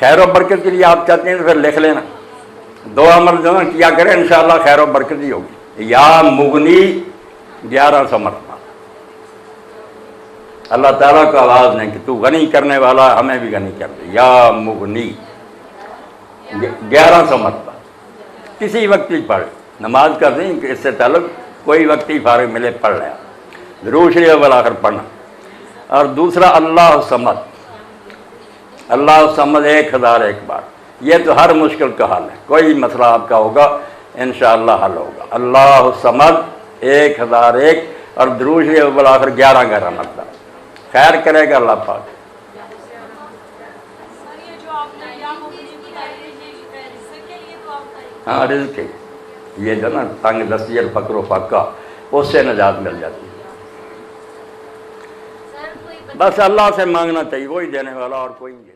خیر و برکت کے لیے آپ چاہتے ہیں تو پھر لکھ لینا، دو عمل جو ہے کیا کریں انشاءاللہ خیر و برکت ہی ہوگی۔ یا مغنی 1100 مرتبہ اللہ تعالیٰ کو آواز نہیں کہ تو غنی کرنے والا ہمیں بھی غنی کر دے، یا مغنی 1100 مرتبہ کسی وقت بھی پڑھ، نماز کا نہیں کہ اس سے تعلق کوئی وقت ہی فارغ ملے پڑھ لیا، ضرور شریف اول آخر پڑھنا۔ اور دوسرا اللہ صمد، اللہ صمد 1001 بار، یہ تو ہر مشکل کا حل ہے، کوئی مسئلہ آپ کا ہوگا انشاءاللہ حل ہوگا۔ اللہ صمد 1001 اور ضرور شریف اول آخر 11 مرتبہ، خیر کرے گا اللہ پاک۔ ہاں رزق ہے، یہ جو نا تنگ دستی الفقر و فقہ، اس سے نجات مل جاتی ہے۔ بس اللہ سے مانگنا چاہیے، وہی دینے والا اور کوئی نہیں۔